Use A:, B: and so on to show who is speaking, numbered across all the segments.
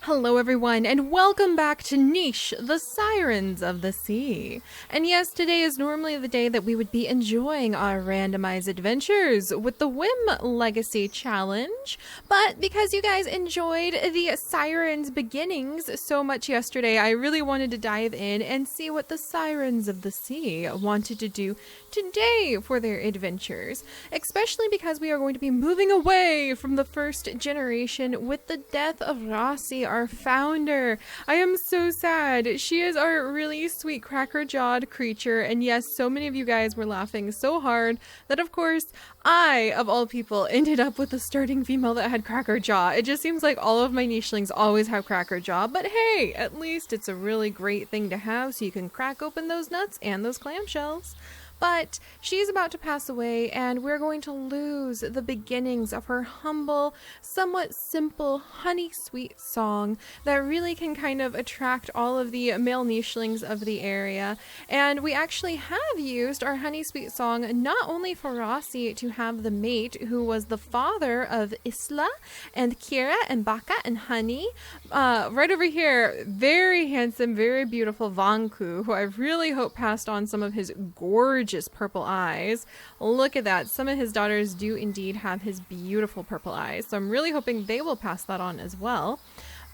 A: Hello everyone and welcome back to Niche, the Sirens of the Sea. And yes, today is normally the day that we would be enjoying our randomized adventures with the Whim Legacy Challenge. But because you guys enjoyed the Sirens beginnings so much yesterday, I really wanted to dive in and see what the Sirens of the Sea wanted to do today for their adventures. Especially because we are going to be moving away from the first generation with the death of Rossi, our founder. I am so sad. She is our really sweet cracker-jawed creature, and yes, so many of you guys were laughing so hard that of course I, of all people, ended up with the starting female that had cracker jaw. It just seems like all of my nichelings always have cracker jaw, but hey, at least it's a really great thing to have so you can crack open those nuts and those clamshells. But she's about to pass away, and we're going to lose the beginnings of her humble, somewhat simple, honey-sweet song that really can kind of attract all of the male nichelings of the area. And we actually have used our honey-sweet song not only for Rossi to have the mate who was the father of Isla and Kira and Baka and Honey. Right over here, very handsome, very beautiful Vanku, who I really hope passed on some of his gorgeous purple eyes. Look at that. Some of his daughters do indeed have his beautiful purple eyes, so I'm really hoping they will pass that on as well.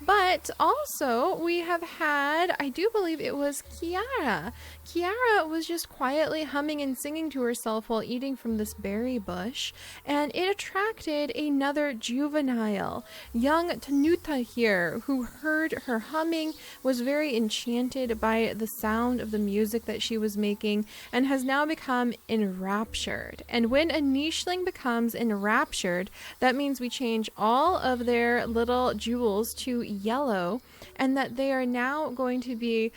A: But also, we have had, I do believe it was Kiara. Kiara was just quietly humming and singing to herself while eating from this berry bush, and it attracted another juvenile, young Tanuta here, who heard her humming, was very enchanted by the sound of the music that she was making, and has now become enraptured. And when a nicheling becomes enraptured, that means we change all of their little jewels to yellow, and that they are now going to be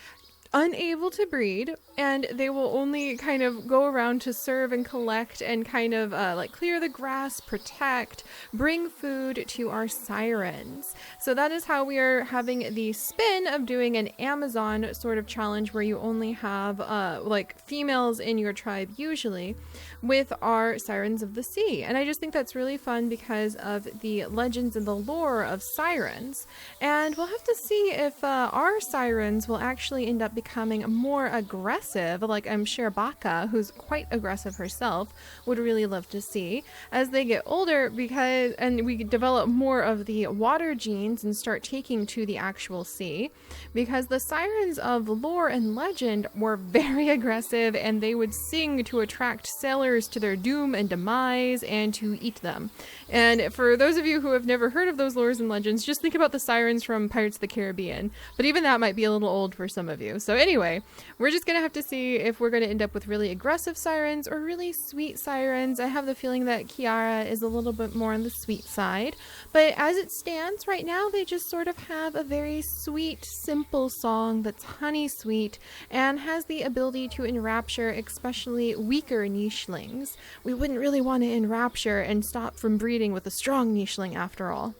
A: unable to breed, and they will only kind of go around to serve and collect and kind of like clear the grass, protect, bring food to our sirens. So that is how we are having the spin of doing an Amazon sort of challenge where you only have like females in your tribe usually with our Sirens of the Sea. And I just think that's really fun because of the legends and the lore of sirens. And we'll have to see if our sirens will actually end up becoming more aggressive, like I'm sure Baka, who's quite aggressive herself, would really love to see as they get older, because and we develop more of the water genes and start taking to the actual sea, because the sirens of lore and legend were very aggressive, and they would sing to attract sailors to their doom and demise and to eat them. And for those of you who have never heard of those lores and legends, just think about the sirens from Pirates of the Caribbean, but even that might be a little old for some of you. So anyway, we're just gonna have to see if we're gonna end up with really aggressive sirens or really sweet sirens. I have the feeling that Kiara is a little bit more on the sweet side, but as it stands right now, they just sort of have a very sweet, simple song that's honey sweet and has the ability to enrapture especially weaker nichelings. We wouldn't really want to enrapture and stop from breeding with a strong nicheling after all.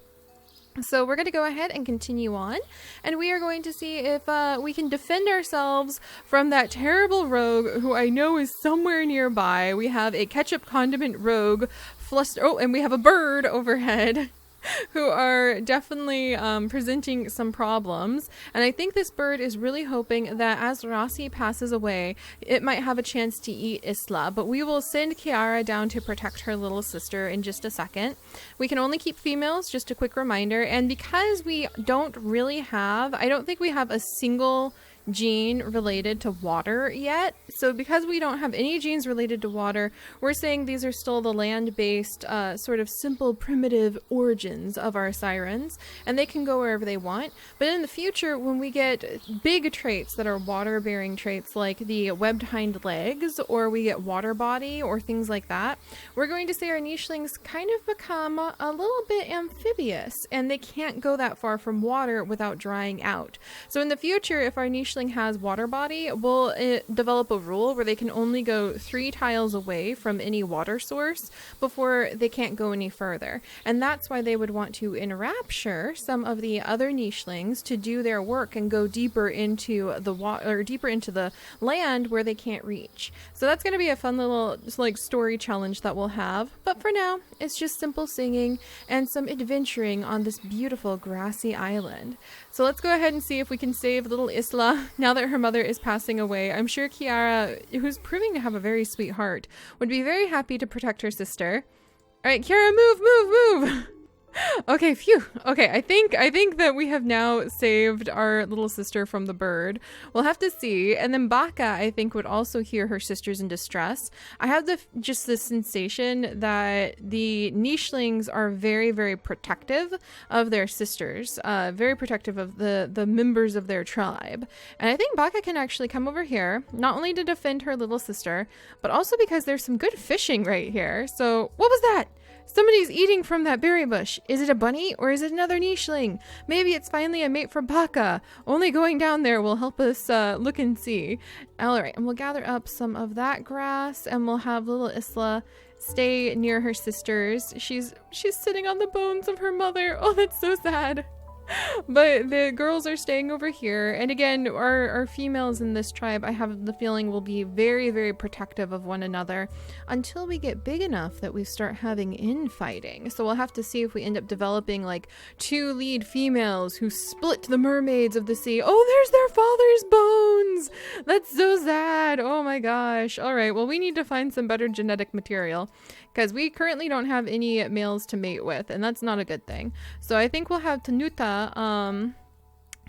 A: So we're going to go ahead and continue on, and we are going to see if we can defend ourselves from that terrible rogue who I know is somewhere nearby. We have a ketchup condiment rogue, and we have a bird overhead who are definitely presenting some problems. And I think this bird is really hoping that as Rossi passes away, it might have a chance to eat Isla. But we will send Kiara down to protect her little sister in just a second. We can only keep females, just a quick reminder. And because we don't really have, I don't think we have a single gene related to water yet. So because we don't have any genes related to water, we're saying these are still the land-based sort of simple primitive origins of our sirens, and they can go wherever they want. But in the future, when we get big traits that are water-bearing traits like the webbed hind legs, or we get water body or things like that, we're going to say our nichelings kind of become a little bit amphibious, and they can't go that far from water without drying out. So in the future, if our nichelings nicheling has water body will develop a rule where they can only go 3 tiles away from any water source before they can't go any further. And that's why they would want to enrapture some of the other nichelings to do their work and go deeper into the water, or deeper into the land where they can't reach. So that's going to be a fun little like story challenge that we'll have. But for now, it's just simple singing and some adventuring on this beautiful grassy island. So let's go ahead and see if we can save little Isla now that her mother is passing away. I'm sure Kiara, who's proving to have a very sweet heart, would be very happy to protect her sister. All right, Kiara, move. Okay, phew. Okay, I think that we have now saved our little sister from the bird. We'll have to see. And then Baka, I think, would also hear her sisters in distress. I have just this sensation that the nichelings are very, very protective of their sisters, very protective of the members of their tribe. And I think Baka can actually come over here, not only to defend her little sister, but also because there's some good fishing right here. So, what was that? Somebody's eating from that berry bush. Is it a bunny or is it another nicheling? Maybe it's finally a mate for Baka. Only going down there will help us look and see. All right, and we'll gather up some of that grass and we'll have little Isla stay near her sisters. She's sitting on the bones of her mother. Oh, that's so sad. But the girls are staying over here. And again, our females in this tribe, I have the feeling, will be very, very protective of one another until we get big enough that we start having infighting. So we'll have to see if we end up developing like 2 lead females who split the mermaids of the sea. Oh, there's their father's bones. That's so sad. Oh my gosh. All right. Well, we need to find some better genetic material, because we currently don't have any males to mate with, and that's not a good thing. So I think we'll have Tanuta.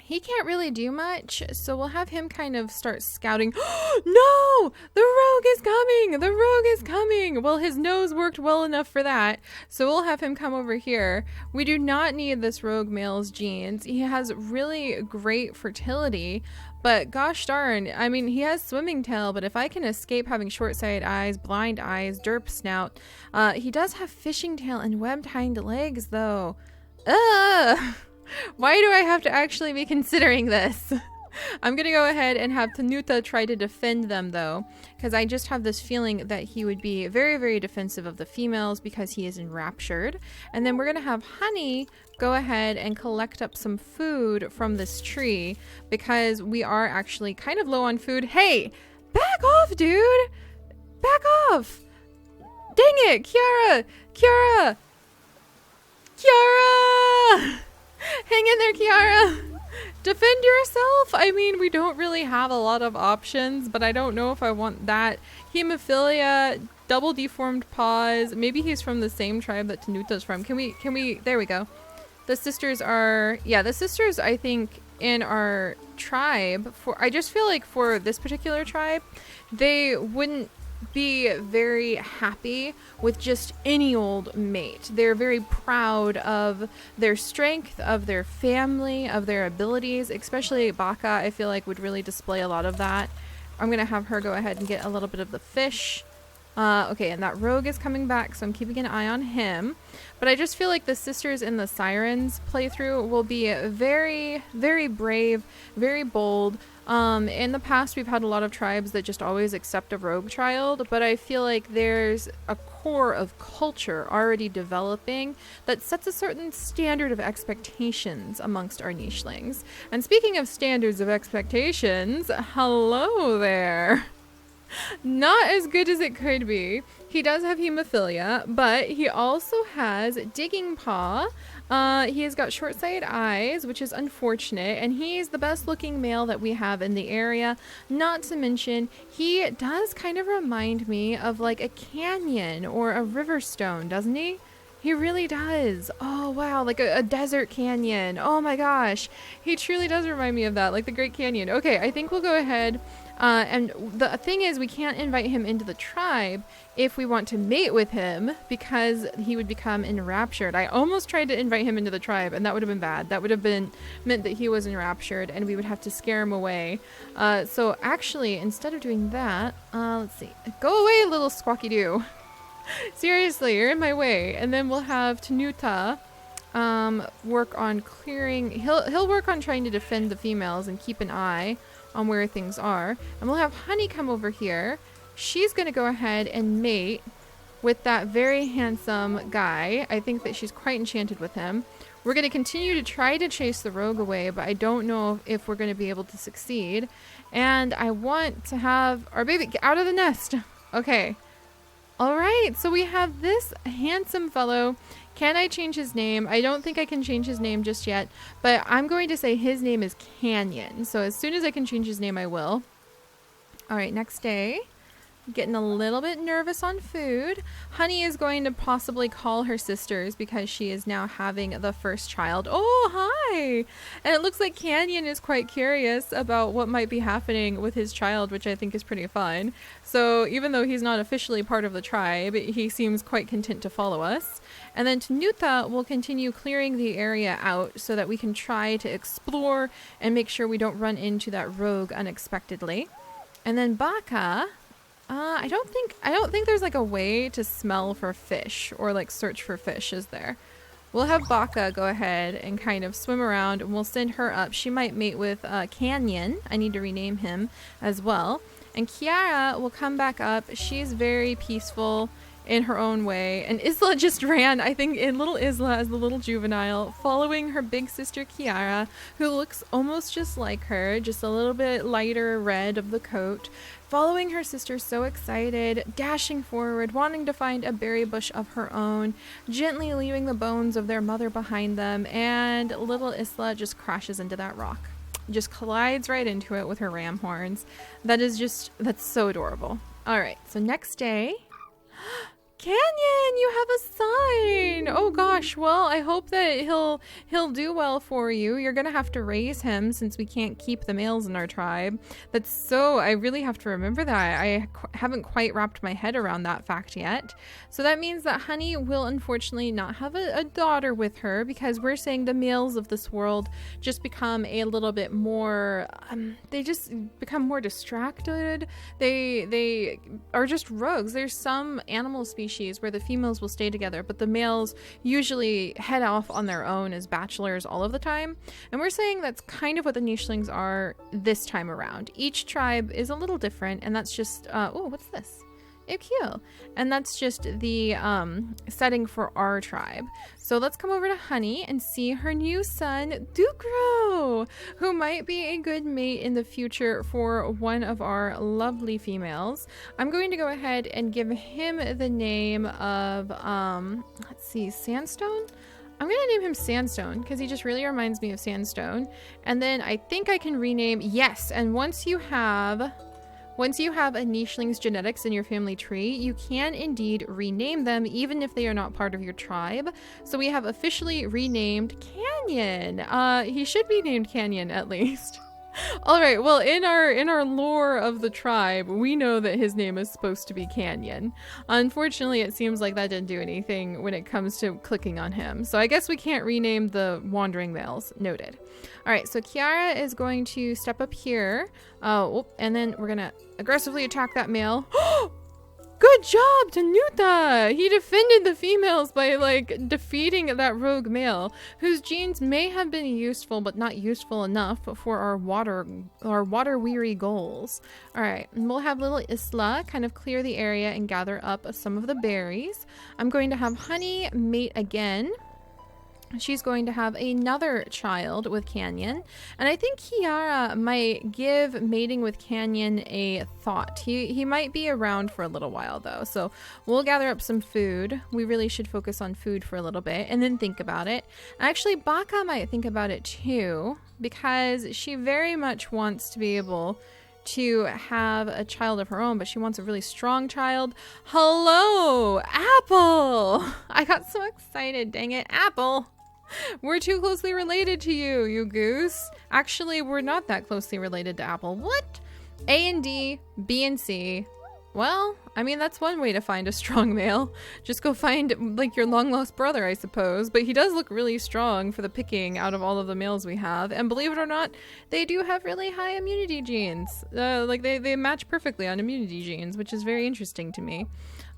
A: He can't really do much, so we'll have him kind of start scouting. No! The rogue is coming! The rogue is coming! Well, his nose worked well enough for that, so we'll have him come over here. We do not need this rogue male's genes. He has really great fertility, but gosh darn, I mean, he has swimming tail, but if I can escape having short-sighted eyes, blind eyes, derp snout, he does have fishing tail and webbed hind legs, though. Ugh! Why do I have to actually be considering this? I'm gonna go ahead and have Tanuta try to defend them, though, because I just have this feeling that he would be very, very defensive of the females because he is enraptured. And then we're gonna have Honey go ahead and collect up some food from this tree because we are actually kind of low on food. Hey, back off, dude! Back off! Dang it, Kiara! Kiara! Hang in there, Kiara! Defend yourself! I mean, we don't really have a lot of options, but I don't know if I want that. Hemophilia, double deformed paws. Maybe he's from the same tribe that Tanuta's from. Can we, there we go. The sisters are, yeah, the sisters, I think, in our tribe, I just feel like for this particular tribe, they wouldn't be very happy with just any old mate. They're very proud of their strength, of their family, of their abilities, especially Baka, I feel like would really display a lot of that. I'm gonna have her go ahead and get a little bit of the fish. Okay, and that rogue is coming back, so I'm keeping an eye on him. But I just feel like the sisters in the Sirens playthrough will be very, very brave, very bold. In the past, we've had a lot of tribes that just always accept a rogue child, but I feel like there's a core of culture already developing that sets a certain standard of expectations amongst our nichelings. And speaking of standards of expectations, hello there. Not as good as it could be. He does have hemophilia, but he also has digging paw. He has got short-sighted eyes, which is unfortunate, and he's the best looking male that we have in the area. Not to mention, he does kind of remind me of like a canyon or a river stone, doesn't he? He really does. Oh wow, like a desert canyon. Oh my gosh, he truly does remind me of that, like the Great Canyon. Okay, I think we'll go ahead. And the thing is, we can't invite him into the tribe if we want to mate with him because he would become enraptured. I almost tried to invite him into the tribe, and that would have been bad. That would have meant that he was enraptured, and we would have to scare him away. So actually, instead of doing that, let's see. Go away, little squawky doo. Seriously, you're in my way. And then we'll have Tanuta work on clearing. He'll work on trying to defend the females and keep an eye on where things are. And we'll have Honey come over here. She's going to go ahead and mate with that very handsome guy. I think that she's quite enchanted with him. We're going to continue to try to chase the rogue away, but I don't know if we're going to be able to succeed. And I want to have our baby get out of the nest. Okay. All right. So we have this handsome fellow. Can I change his name? I don't think I can change his name just yet, but I'm going to say his name is Canyon. So as soon as I can change his name, I will. All right. Next day. Getting a little bit nervous on food. Honey is going to possibly call her sisters because she is now having the first child. Oh, hi! And it looks like Canyon is quite curious about what might be happening with his child, which I think is pretty fun. So even though he's not officially part of the tribe, he seems quite content to follow us. And then Tanuta will continue clearing the area out so that we can try to explore and make sure we don't run into that rogue unexpectedly. And then Baka... I don't think there's like a way to smell for fish or like search for fish, is there? We'll have Baka go ahead and kind of swim around and we'll send her up. She might mate with Canyon. I need to rename him as well. And Kiara will come back up. She's very peaceful in her own way. And Isla just ran, I think, in little Isla as the little juvenile, following her big sister Kiara, who looks almost just like her, just a little bit lighter red of the coat. Following her sister, so excited, dashing forward, wanting to find a berry bush of her own, gently leaving the bones of their mother behind them, and little Isla just crashes into that rock. Just collides right into it with her ram horns. That's so adorable. All right, so next day... Canyon, you have a sign. Oh gosh, well, I hope that he'll do well for you. You're gonna have to raise him since we can't keep the males in our tribe. I really have to remember that. I haven't quite wrapped my head around that fact yet. So that means that Honey will unfortunately not have a daughter with her because we're saying the males of this world just become a little bit more, they just become more distracted. They are just rogues. There's some animal species where the females will stay together, but the males usually head off on their own as bachelors all of the time. And we're saying that's kind of what the nichelings are this time around. Each tribe is a little different, and that's just, oh, what's this? Ew. And that's just the setting for our tribe. So let's come over to Honey and see her new son, Dukro, who might be a good mate in the future for one of our lovely females. I'm going to go ahead and give him the name of, let's see, Sandstone? I'm going to name him Sandstone because he just really reminds me of Sandstone. And then I think I can rename, yes, and once you have a nicheling's genetics in your family tree, you can indeed rename them even if they are not part of your tribe. So we have officially renamed Canyon. He should be named Canyon at least. All right, well, in our lore of the tribe, we know that his name is supposed to be Canyon. Unfortunately, it seems like that didn't do anything when it comes to clicking on him. So I guess we can't rename the wandering males. Noted. All right, so Kiara is going to step up here. And then we're going to aggressively attack that male. Good job, Tanuta! He defended the females by, like, defeating that rogue male, whose genes may have been useful, but not useful enough for our water-weary goals. Alright, and we'll have little Isla kind of clear the area and gather up some of the berries. I'm going to have Honey mate again. She's going to have another child with Canyon. And I think Kiara might give mating with Canyon a thought. He might be around for a little while though. So we'll gather up some food. We really should focus on food for a little bit and then think about it. Actually, Baka might think about it too because she very much wants to be able to have a child of her own, but she wants a really strong child. Hello, Apple! I got so excited, dang it. Apple! We're too closely related to you, you goose. Actually, we're not that closely related to Apple. What? A and D, B and C. Well, I mean, that's one way to find a strong male. Just go find, like, your long-lost brother, I suppose. But he does look really strong for the picking out of all of the males we have. And believe it or not, they do have really high immunity genes. They match perfectly on immunity genes, which is very interesting to me.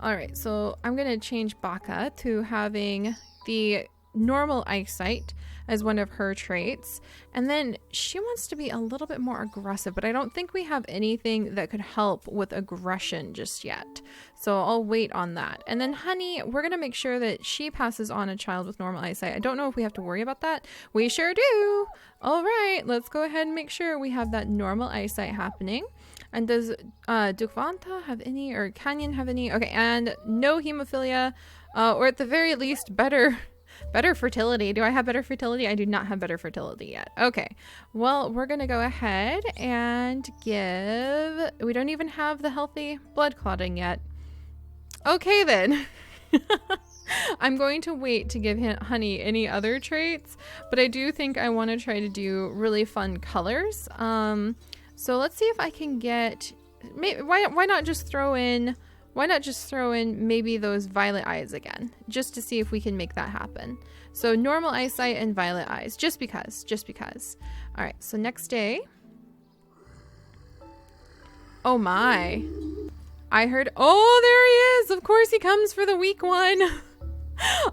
A: All right, so I'm going to change Baka to having the normal eyesight as one of her traits. And then she wants to be a little bit more aggressive, but I don't think we have anything that could help with aggression just yet. So I'll wait on that. And then Honey, we're going to make sure that she passes on a child with normal eyesight. I don't know if we have to worry about that. We sure do. All right, let's go ahead and make sure we have that normal eyesight happening. And does Dukvanta have any, or Canyon have any? Okay, and no hemophilia, or at the very least better fertility. Do I have better fertility? I do not have better fertility yet. Okay, well, we're gonna go ahead and give, we don't even have the healthy blood clotting yet. Okay then. I'm going to wait to give Honey any other traits, but I do think I want to try to do really fun colors. So let's see if I can get, why not just throw in maybe those violet eyes again, just to see if we can make that happen. So normal eyesight and violet eyes, just because. All right, so next day. Oh my. I heard, oh, there he is. Of course he comes for the weak one.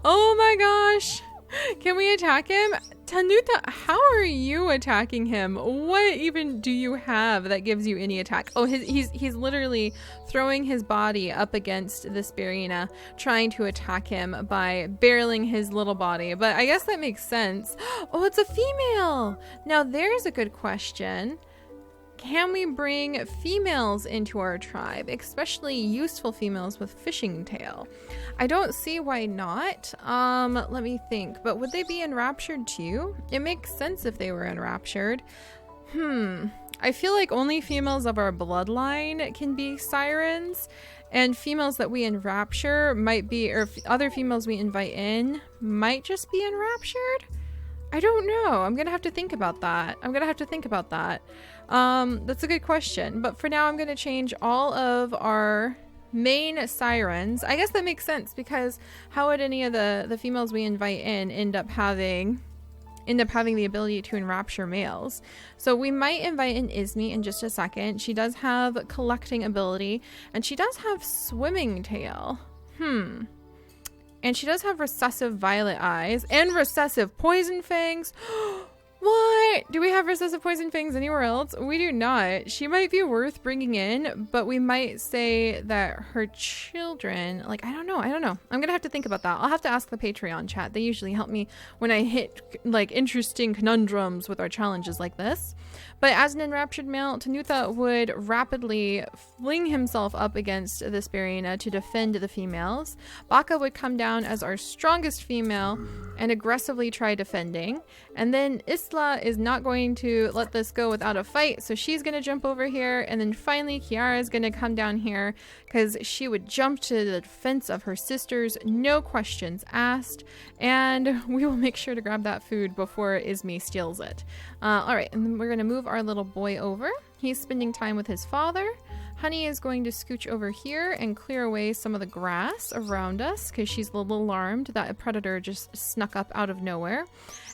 A: Oh my gosh. Can we attack him? Tanuta, how are you attacking him? What even do you have that gives you any attack? Oh, he's literally throwing his body up against the Spirina, trying to attack him by barreling his little body. But I guess that makes sense. Oh, it's a female. Now there's a good question. Can we bring females into our tribe, especially useful females with fishing tail? I don't see why not. Let me think. But would they be enraptured too? It makes sense if they were enraptured. I feel like only females of our bloodline can be sirens, and females that we enrapture might be, or other females we invite in might just be enraptured. I don't know. I'm gonna have to think about that. That's a good question. But for now, I'm gonna change all of our main sirens. I guess that makes sense, because how would any of the females we invite in end up having the ability to enrapture males? So we might invite in Izmi in just a second. She does have collecting ability, and she does have swimming tail. And she does have recessive violet eyes and recessive poison fangs. What? Do we have recessive poison fangs anywhere else? We do not. She might be worth bringing in, but we might say that her children, like, I don't know. I'm gonna have to think about that. I'll have to ask the Patreon chat. They usually help me when I hit like interesting conundrums with our challenges like this. But as an enraptured male, Tanuta would rapidly fling himself up against the Spirina to defend the females. Baka would come down as our strongest female and aggressively try defending. And then Isla is not going to let this go without a fight, so she's going to jump over here. And then finally Kiara is going to come down here because she would jump to the defense of her sisters, no questions asked. And we will make sure to grab that food before Izmi steals it. All right, and then we're going to move our little boy over. He's spending time with his father. Honey is going to scooch over here and clear away some of the grass around us because she's a little alarmed that a predator just snuck up out of nowhere.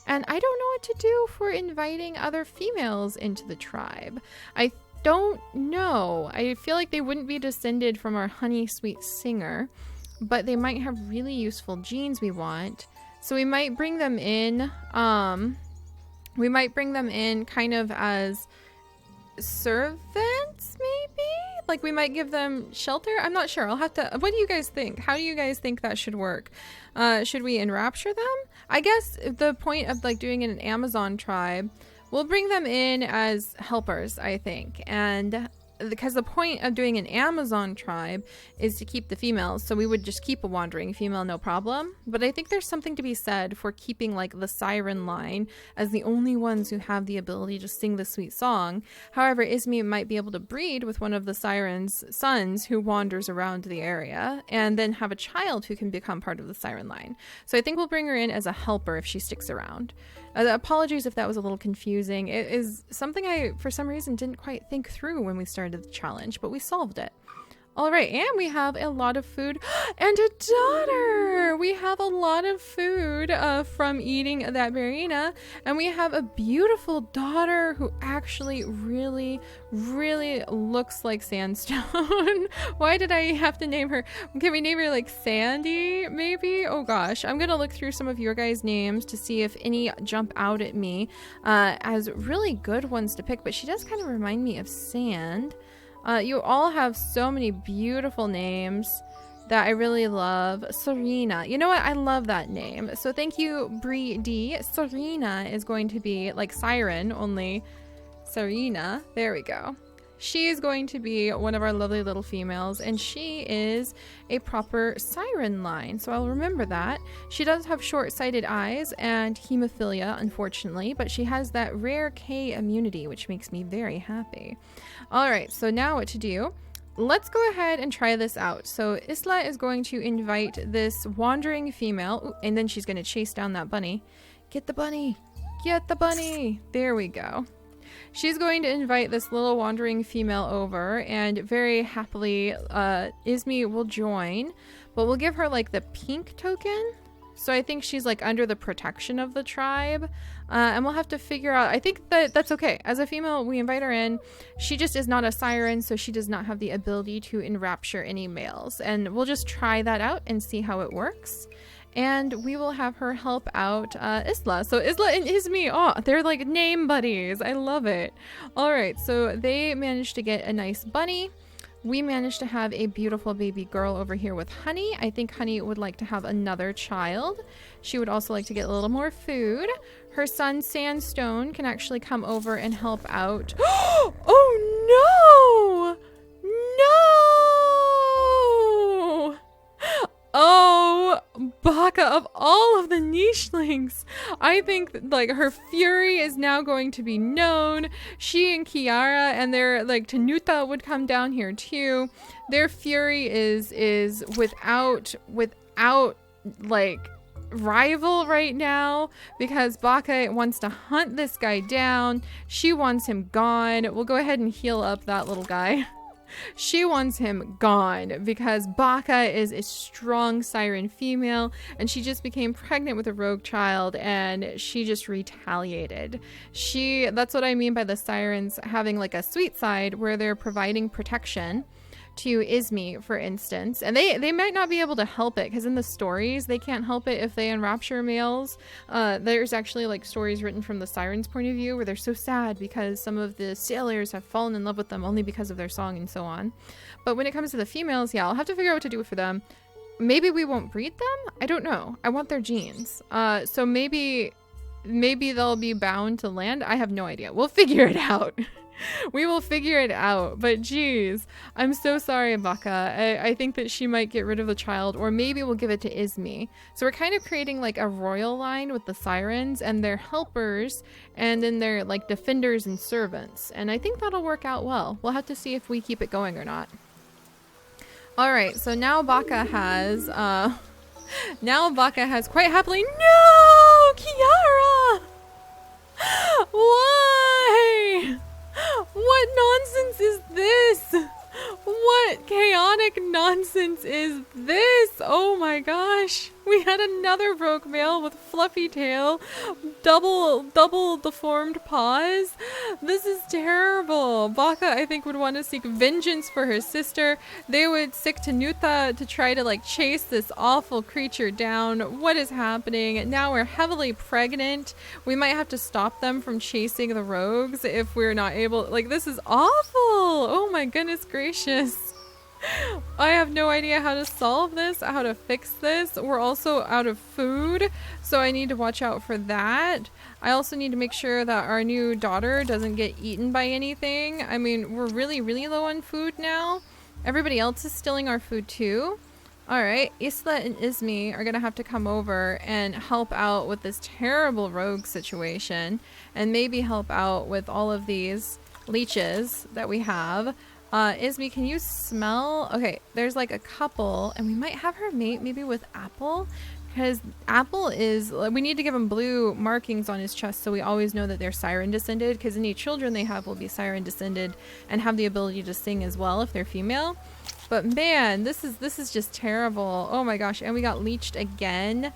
A: And I don't know what to do for inviting other females into the tribe. I don't know. I feel like they wouldn't be descended from our honey sweet singer, but they might have really useful genes we want. So we might bring them in. We might bring them in kind of as servants, maybe? Like we might give them shelter? I'm not sure. I'll have to... What do you guys think? How do you guys think that should work? Should we enrapture them? I guess the point of like doing an Amazon tribe, we'll bring them in as helpers, I think. And because the point of doing an Amazon tribe is to keep the females, so we would just keep a wandering female, no problem. But I think there's something to be said for keeping like the Siren line as the only ones who have the ability to sing the sweet song. However, Izmi might be able to breed with one of the Siren's sons who wanders around the area, and then have a child who can become part of the Siren line. So I think we'll bring her in as a helper if she sticks around. Apologies if that was a little confusing. It is something I, for some reason, didn't quite think through when we started the challenge, but we solved it. All right, and we have a lot of food and a daughter. We have a lot of food from eating that Barina, and we have a beautiful daughter who actually really, really looks like Sandstone. Why did I have to name her? Can we name her like Sandy, maybe? Oh gosh, I'm gonna look through some of your guys' names to see if any jump out at me as really good ones to pick, but she does kind of remind me of Sand. You all have so many beautiful names that I really love. Serena. You know what? I love that name. So thank you, Bree D. Serena is going to be like Siren, only Serena. There we go. She is going to be one of our lovely little females, and she is a proper Siren line, so I'll remember that. She does have short-sighted eyes and hemophilia, unfortunately, but she has that rare K immunity, which makes me very happy. All right, so now what to do? Let's go ahead and try this out. So Isla is going to invite this wandering female, ooh, and then she's going to chase down that bunny. Get the bunny! Get the bunny! There we go. She's going to invite this little wandering female over, and very happily Ismi will join, but we'll give her like the pink token. So I think she's like under the protection of the tribe, and we'll have to figure out. I think that that's okay. As a female, we invite her in. She just is not a siren, so she does not have the ability to enrapture any males, and we'll just try that out and see how it works. And we will have her help out Isla. So Isla and Ismi, oh, they're like name buddies. I love it. All right, so they managed to get a nice bunny. We managed to have a beautiful baby girl over here with Honey. I think Honey would like to have another child. She would also like to get a little more food. Her son Sandstone can actually come over and help out. Oh no! No! Oh, Baka, of all of the nichelings, I think like her fury is now going to be known. She and Kiara and their like Tanuta would come down here too. Their fury is without like rival right now, because Baka wants to hunt this guy down. She wants him gone. We'll go ahead and heal up that little guy. She wants him gone because Baka is a strong siren female, and she just became pregnant with a rogue child, and she just retaliated. That's what I mean by the sirens having like a sweet side where they're providing protection to Ismi, for instance, and they might not be able to help it because in the stories they can't help it if they enrapture males. There's actually like stories written from the sirens' point of view where they're so sad because some of the sailors have fallen in love with them only because of their song and so on. But when it comes to the females, yeah, I'll have to figure out what to do for them. Maybe we won't breed them? I don't know. I want their genes. So maybe they'll be bound to land. I have no idea. We'll figure it out. We will figure it out, but geez, I'm so sorry, Baka. I think that she might get rid of the child, or maybe we'll give it to Ismi. So we're kind of creating like a royal line with the sirens and their helpers, and then their like defenders and servants. And I think that'll work out well. We'll have to see if we keep it going or not. All right, so now Baka has quite happily, no, Kiara! Why? What nonsense is this? What chaotic nonsense is this? Oh my gosh. We had another rogue male with fluffy tail, double deformed paws. This is terrible. Baka, I think, would want to seek vengeance for her sister. They would seek Tanuta to try to like chase this awful creature down. What is happening? Now we're heavily pregnant. We might have to stop them from chasing the rogues if we're not able. Like, this is awful. Oh my goodness gracious. I have no idea how to solve this, how to fix this. We're also out of food, so I need to watch out for that. I also need to make sure that our new daughter doesn't get eaten by anything. I mean, we're really, really low on food now. Everybody else is stealing our food too. Alright, Isla and Ismi are gonna have to come over and help out with this terrible rogue situation, and maybe help out with all of these leeches that we have. Ismi, can you smell? Okay, there's like a couple, and we might have her mate maybe with Apple. because Apple is, we need to give him blue markings on his chest so we always know that they're Siren descended, because any children they have will be Siren descended and have the ability to sing as well if they're female. But man, this is just terrible. Oh my gosh, and we got leeched again.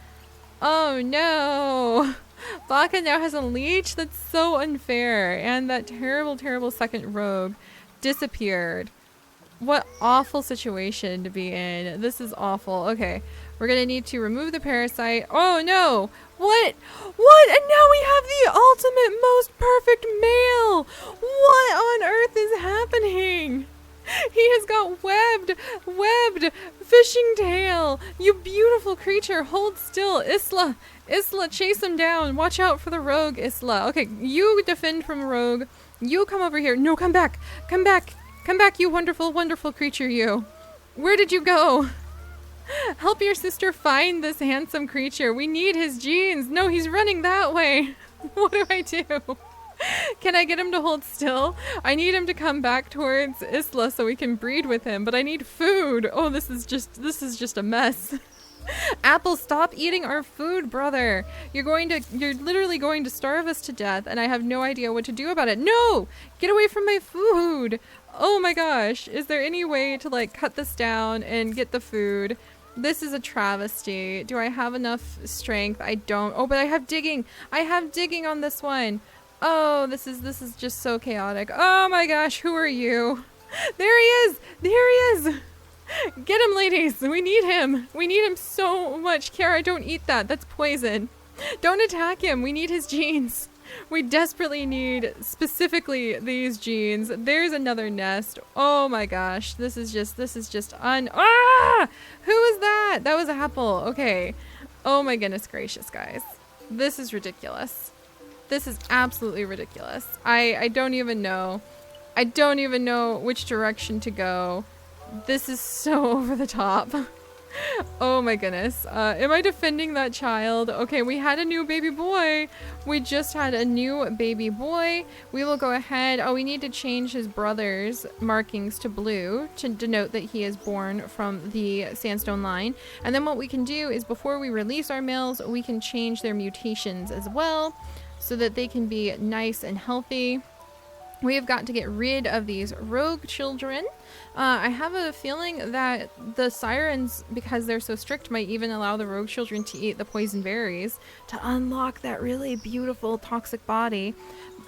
A: Oh no! Baka now has a leech? That's so unfair. And that terrible, terrible second rogue disappeared. What awful situation to be in. This is awful. Okay, we're gonna need to remove the parasite. Oh no! What? What? And now we have the ultimate, most perfect male! What on earth is happening? He has got webbed fishing tail. You beautiful creature, hold still. Isla, chase him down. Watch out for the rogue, Isla. Okay, you defend from rogue. You come over here. No, come back. Come back, you wonderful, wonderful creature, you. Where did you go? Help your sister find this handsome creature. We need his genes. No, he's running that way. What do I do? Can I get him to hold still? I need him to come back towards Isla so we can breed with him, but I need food. Oh, this is just a mess. Apple, stop eating our food, brother. You're literally going to starve us to death, and I have no idea what to do about it. No! Get away from my food! Oh my gosh. Is there any way to like cut this down and get the food? This is a travesty. Do I have enough strength? I don't. Oh, but I have digging. I have digging on this one. Oh, this is just so chaotic. Oh my gosh, who are you? There he is! There he is! Get him, ladies! We need him! We need him so much. Kara, don't eat that. That's poison. Don't attack him. We need his genes. We desperately need specifically these genes. There's another nest. Oh my gosh. This is just Ah! Who was that? That was Apple. Okay. Oh my goodness gracious, guys. This is ridiculous. This is absolutely ridiculous. I don't even know. I don't even know which direction to go. This is so over the top. Oh my goodness. Am I defending that child? Okay, we had a new baby boy. We just had a new baby boy. We will go ahead. Oh, we need to change his brother's markings to blue to denote that he is born from the sandstone line. And then what we can do is before we release our males, we can change their mutations as well, so that they can be nice and healthy. We have got to get rid of these rogue children. I have a feeling that the Sirens, because they're so strict, might even allow the rogue children to eat the poison berries to unlock that really beautiful toxic body.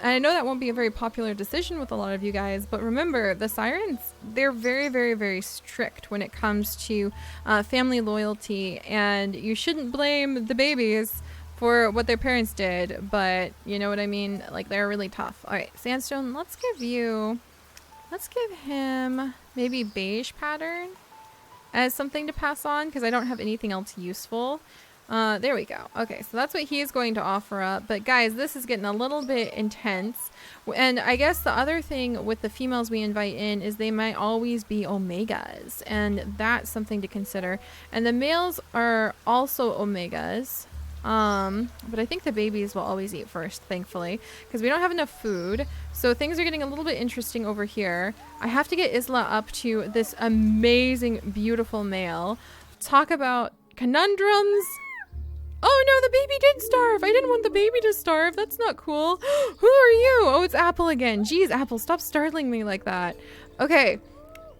A: And I know that won't be a very popular decision with a lot of you guys, but remember, the Sirens, they're very, very, very strict when it comes to family loyalty, and you shouldn't blame the babies for what their parents did, but you know what I mean? Like, they're really tough. All right, Sandstone, let's give him maybe beige pattern as something to pass on, because I don't have anything else useful. There we go. Okay, so that's what he is going to offer up. But guys, this is getting a little bit intense. And I guess the other thing with the females we invite in is they might always be omegas, and that's something to consider. And the males are also omegas. But I think the babies will always eat first, thankfully, because we don't have enough food. So things are getting a little bit interesting over here. I have to get Isla up to this amazing, beautiful male. Talk about conundrums. Oh no, the baby did starve. I didn't want the baby to starve. That's not cool. Who are you? Oh, it's Apple again. Jeez, Apple, stop startling me like that. Okay.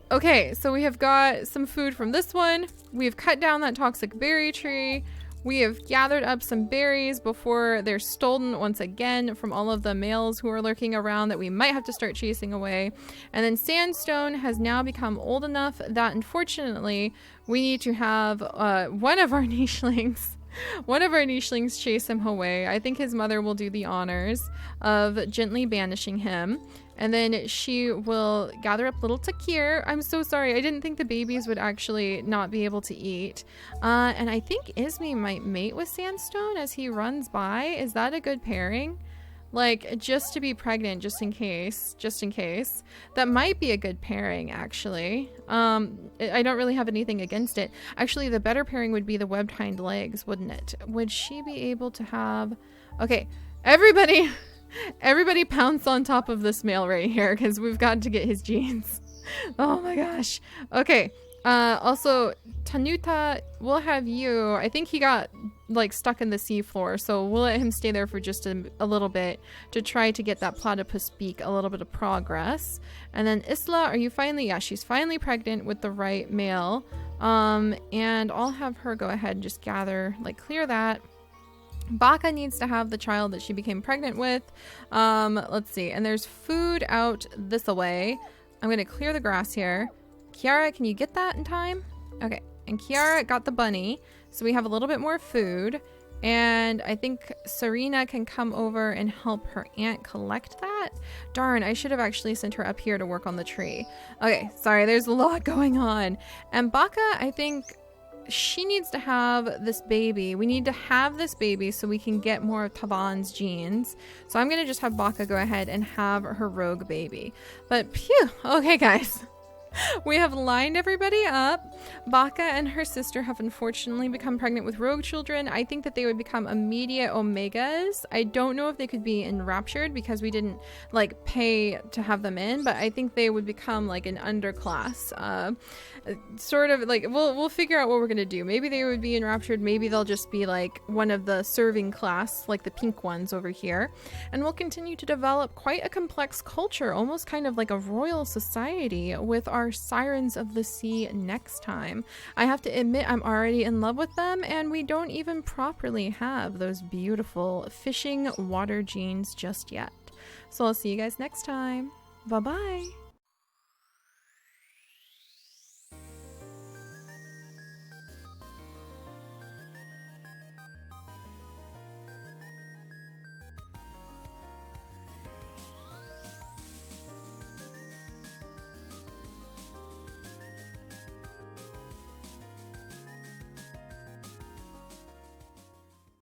A: Okay, so we have got some food from this one. We've cut down that toxic berry tree. We have gathered up some berries before they're stolen once again from all of the males who are lurking around that we might have to start chasing away. And then Sandstone has now become old enough that unfortunately we need to have one of our nichelings chase him away. I think his mother will do the honors of gently banishing him. And then she will gather up little Takir. I'm so sorry. I didn't think the babies would actually not be able to eat. And I think Ismi might mate with Sandstone as he runs by. Is that a good pairing? Like, just to be pregnant, just in case. That might be a good pairing, actually. I don't really have anything against it. Actually, the better pairing would be the webbed hind legs, wouldn't it? Would she be able to have... Okay, everybody pounce on top of this male right here, because we've got to get his genes. Oh my gosh. Okay, Also, Tanuta, we'll have you. I think he got like stuck in the seafloor, so we'll let him stay there for just a little bit to try to get that platypus beak a little bit of progress. And then Isla, are you finally? Yeah, she's finally pregnant with the right male. And I'll have her go ahead and just gather, like clear that. Baka needs to have the child that she became pregnant with. Let's see. And there's food out this away. I'm going to clear the grass here. Kiara, can you get that in time? Okay. And Kiara got the bunny. So we have a little bit more food. And I think Serena can come over and help her aunt collect that. Darn, I should have actually sent her up here to work on the tree. Okay, sorry, there's a lot going on. And Baka, I think she needs to have this baby. We need to have this baby so we can get more of Taban's genes. So I'm going to just have Baka go ahead and have her rogue baby. But phew, okay guys. We have lined everybody up. Baka and her sister have unfortunately become pregnant with rogue children. I think that they would become immediate omegas. I don't know if they could be enraptured because we didn't like pay to have them in, but I think they would become like an underclass. Sort of like we'll figure out what we're gonna do. Maybe they would be enraptured, maybe they'll just be like one of the serving class, like the pink ones over here. And we'll continue to develop quite a complex culture, almost kind of like a royal society with our Sirens of the Sea next time. I have to admit I'm already in love with them, and we don't even properly have those beautiful fishing water genes just yet. So I'll see you guys next time. Bye bye.